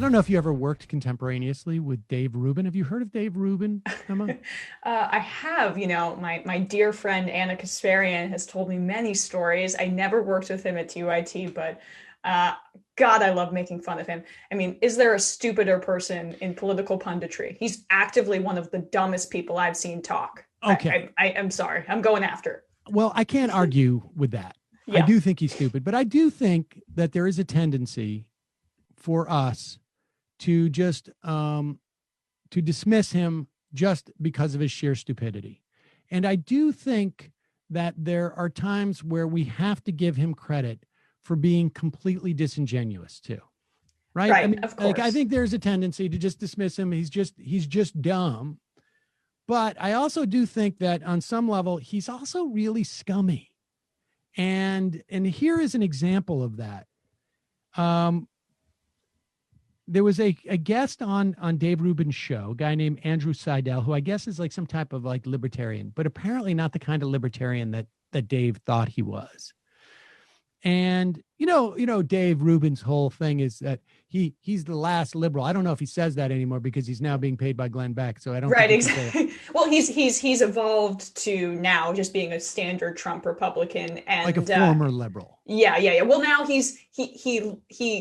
I don't know if you ever worked contemporaneously with Dave Rubin. Have you heard of Dave Rubin, Emma? I have, my dear friend Anna Kasparian has told me many stories. I never worked with him at TYT, but uh, God, I love making fun of him. I mean, is there a stupider person in political punditry? He's actively one of the dumbest people I've seen talk. Okay. I'm sorry. I'm going after. Well, I can't argue with that. I Yeah. do think he's stupid, but I do think that there is a tendency for us to just to dismiss him just because of his sheer stupidity. And I do think that there are times where we have to give him credit for being completely disingenuous too. Right? I Right. mean, Of like I course. think there's a tendency to just dismiss him. He's just dumb. But I also do think that on some level he's also really scummy. And here is an example of that. Um, there was a guest on Dave Rubin's show, a guy named Andrew Seidel, who I guess is like some type of like libertarian, but apparently not the kind of libertarian that Dave thought he was. And Dave Rubin's whole thing is that he's the last liberal. I don't know if he says that anymore because he's now being paid by Glenn Beck, so I don't think Right, he can say that. exactly. Well, he's evolved to now just being a standard Trump Republican, Like a and former liberal. yeah. Well, now he.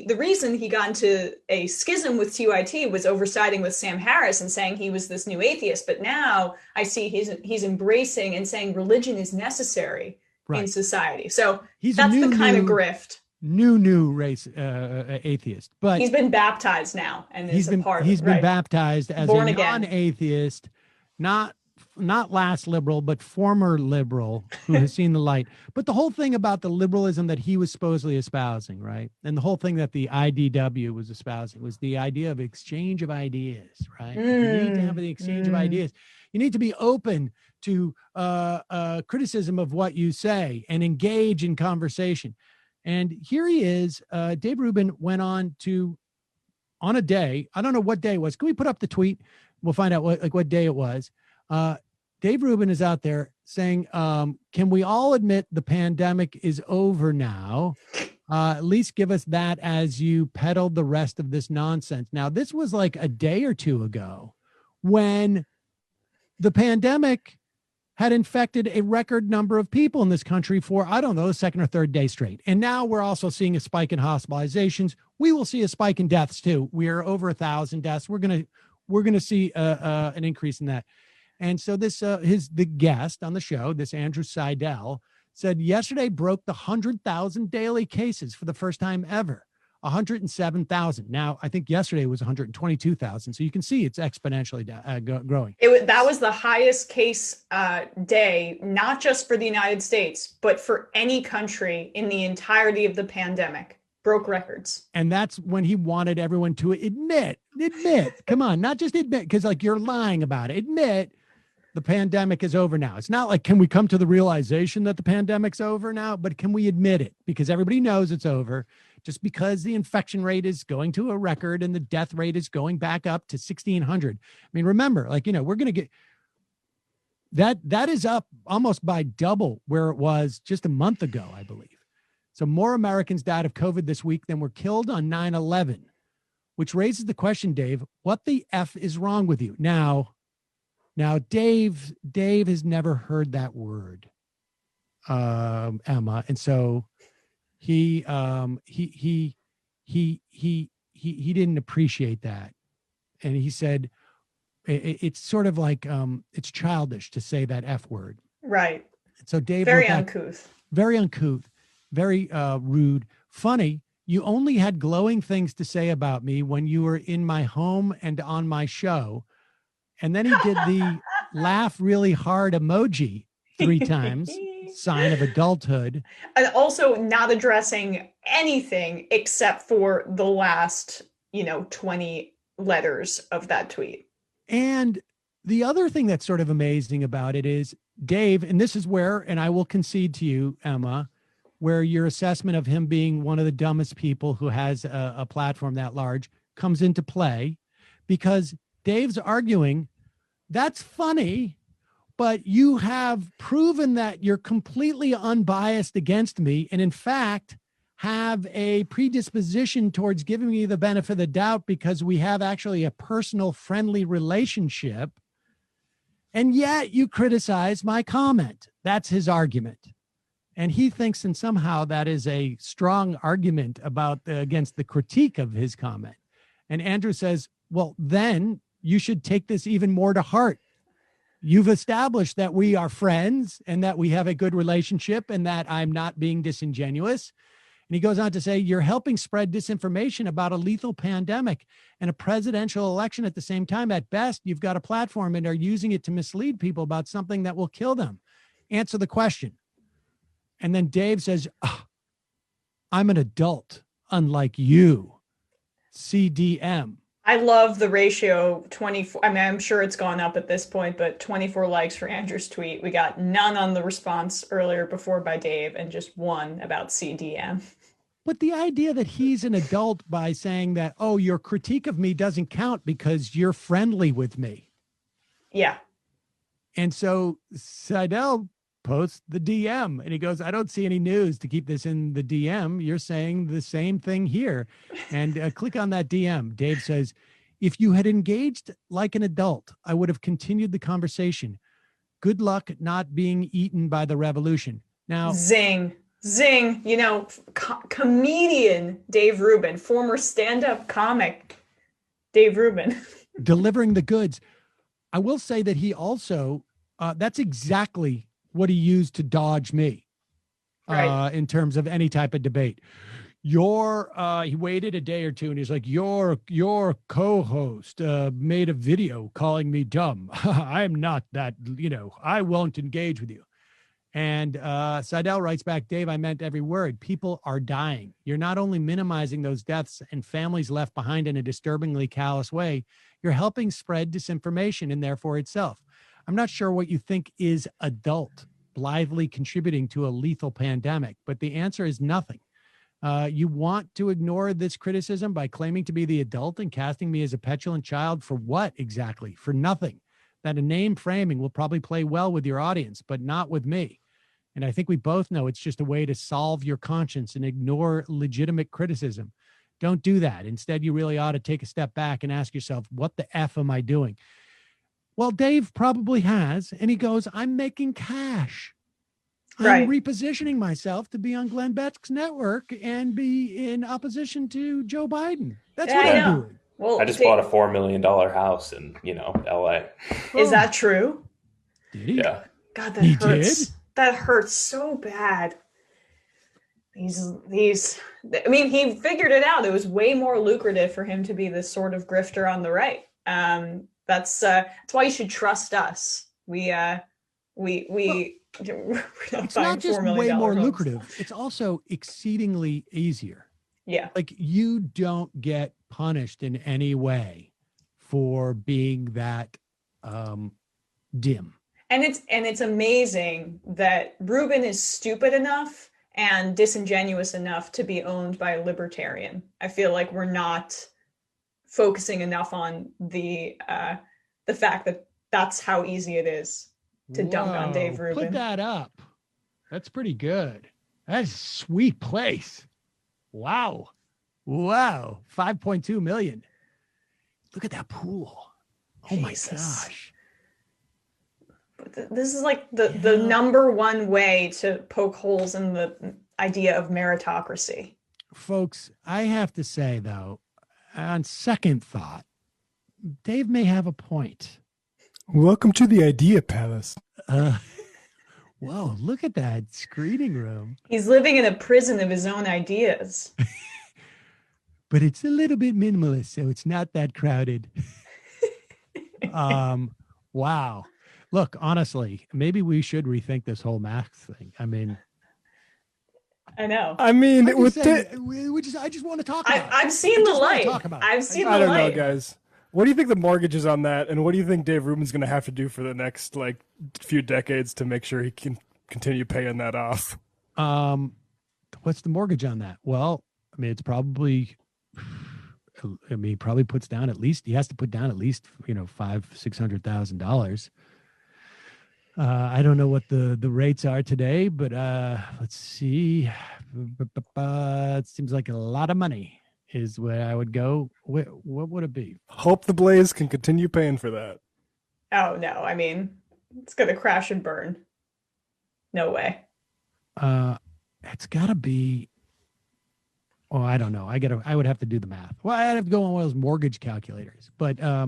The reason he got into a schism with TYT was oversiding with Sam Harris and saying he was this new atheist. But now I see he's embracing and saying religion is necessary in Right. society. So He's a that's the new, kind of new, grift. new race atheist, but He's been baptized now and he's is a been part of it. he's been Right, baptized as a born again. non-atheist, not not last liberal, but former liberal who has seen the light. But the whole thing about the liberalism that he was supposedly espousing, right? And the whole thing that the IDW was espousing was the idea of exchange of ideas, right? Like you need to have Mm, the exchange of mm. ideas. You need to be open to criticism of what you say and engage in conversation. And here he is. Dave Rubin went on to on a day. I don't know what day it was. Can we put up the tweet? We'll find out what day it was. Uh, Dave Rubin is out there saying, "Can we all admit the pandemic is over now? At least give us that as you peddled the rest of this nonsense." Now, this was like a day or two ago when the pandemic had infected a record number of people in this country for, I don't know, the second or third day straight. And now we're also seeing a spike in hospitalizations. We will see a spike in deaths too. We are over 1,000 deaths. We're gonna see an increase in that. And so the guest on the show, this Andrew Seidel, said yesterday broke the 100,000 daily cases for the first time ever. 107,000. Now, I think yesterday was 122,000. So you can see it's exponentially growing. That was the highest case day, not just for the United States, but for any country in the entirety of the pandemic. Broke records. And that's when he wanted everyone to admit, come on, not just admit, because like you're lying about it. Admit the pandemic is over now. It's not like, can we come to the realization that the pandemic's over now, but can we admit it? Because everybody knows it's over. Just because the infection rate is going to a record and the death rate is going back up to 1,600. I mean, remember, we're going to get that is up almost by double where it was just a month ago, I believe. So more Americans died of COVID this week than were killed on 9/11, which raises the question, Dave, what the F is wrong with you? Now, Dave has never heard that word, Emma. And so he didn't appreciate that. And he said, it's sort of like, it's childish to say that F word. Right. So Dave Very wrote back, uncouth. very uncouth, very rude, funny. You only had glowing things to say about me when you were in my home and on my show. And then he did the laugh really hard emoji 3 times, sign of adulthood. And also not addressing anything except for the last, 20 letters of that tweet. And the other thing that's sort of amazing about it is Dave, and this is where, and I will concede to you, Emma, where your assessment of him being one of the dumbest people who has a platform that large comes into play, because Dave's arguing that's funny, but you have proven that you're completely unbiased against me. And in fact, have a predisposition towards giving me the benefit of the doubt because we have actually a personal friendly relationship. And yet you criticize my comment. That's his argument. And he thinks, and somehow that is a strong argument against the critique of his comment. And Andrew says, well, then you should take this even more to heart. You've established that we are friends and that we have a good relationship and that I'm not being disingenuous. And he goes on to say, you're helping spread disinformation about a lethal pandemic and a presidential election at the same time. At best, you've got a platform and are using it to mislead people about something that will kill them. Answer the question. And then Dave says, oh, I'm an adult, unlike you. CDM. I love the ratio 24. I mean, I'm sure it's gone up at this point, but 24 likes for Andrew's tweet. We got none on the response earlier before by Dave and just one about CDM. But the idea that he's an adult by saying that, oh, your critique of me doesn't count because you're friendly with me. Yeah. And so Seidel posts the DM and he goes, I don't see any news to keep this in the DM. You're saying the same thing here. And click on that DM. Dave says, if you had engaged like an adult, I would have continued the conversation. Good luck not being eaten by the revolution. Now, Zing. You know, comedian Dave Rubin, former stand-up comic Dave Rubin. delivering the goods. I will say that he also, that's exactly what he used to dodge me Right. in terms of any type of debate. He waited a day or two and he's like, your co-host made a video calling me dumb. I'm not that, I won't engage with you. And Seidel writes back, Dave, I meant every word. People are dying. You're not only minimizing those deaths and families left behind in a disturbingly callous way, you're helping spread disinformation and therefore itself. I'm not sure what you think is adult, blithely contributing to a lethal pandemic, but the answer is nothing. You want to ignore this criticism by claiming to be the adult and casting me as a petulant child for what exactly? For nothing. That a name framing will probably play well with your audience, but not with me. And I think we both know it's just a way to solve your conscience and ignore legitimate criticism. Don't do that. Instead, you really ought to take a step back and ask yourself, what the F am I doing? Well, Dave probably has. And he goes, I'm making cash. Right. I'm repositioning myself to be on Glenn Beck's network and be in opposition to Joe Biden. That's what I'm doing. Well, I just bought a $4 million house in, LA. Is that true? Did he? Yeah. God, that He hurts. did? That hurts so bad. These, I mean, he figured it out. It was way more lucrative for him to be this sort of grifter on the right. That's why you should trust us. It's not just way more lucrative. It's also exceedingly easier. Yeah. Like you don't get punished in any way for being that dim. And it's amazing that Rubin is stupid enough and disingenuous enough to be owned by a libertarian. I feel like we're not focusing enough on the fact that that's how easy it is to dunk on Dave Rubin. Put that up. That's pretty good. That's a sweet place. Wow. 5.2 million. Look at that pool. Oh my gosh. This is like the number one way to poke holes in the idea of meritocracy. Folks, I have to say though, on second thought, Dave may have a point. Welcome to the Idea Palace. Whoa, look at that screening room. He's living in a prison of his own ideas. But it's a little bit minimalist, so it's not that crowded. Wow. Look, honestly, maybe we should rethink this whole mask thing. I mean, I know. I mean, I just want to talk about it. I've seen the light. I've seen the light. I don't know, guys. What do you think the mortgage is on that? And what do you think Dave Rubin's going to have to do for the next few decades to make sure he can continue paying that off? What's the mortgage on that? Well, I mean, it's probably, he probably puts down at least, he has to put down at least, $500,000-$600,000. I don't know what the rates are today, but let's see. It seems like a lot of money is where I would go. What would it be? Hope the Blaze can continue paying for that. Oh no, I mean, it's gonna crash and burn. No way. It's got to be. Oh, I don't know. I would have to do the math. Well, I'd have to go on one of those mortgage calculators. But I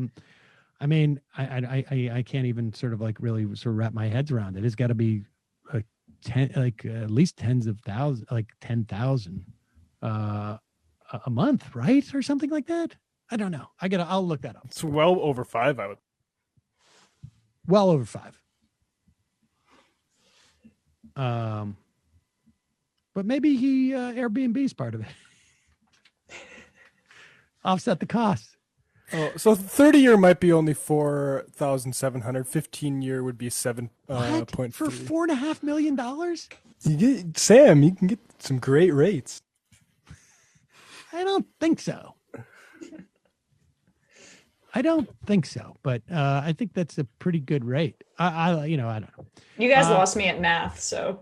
mean, I can't even sort of like really sort of wrap my heads around it. It's got to be at least tens of thousands, like 10,000 a month, right, or something like that. I don't know. I'll look that up. It's well over 5, I would. Well over 5. But maybe he Airbnb's part of it. Offset the cost. Oh, so 30-year might be only 4,700. 15-year would be 7.3. For $4.5 million? You get Sam. You can get some great rates. I don't think so. I don't think so, but I think that's a pretty good rate. I don't know. You guys lost me at math, so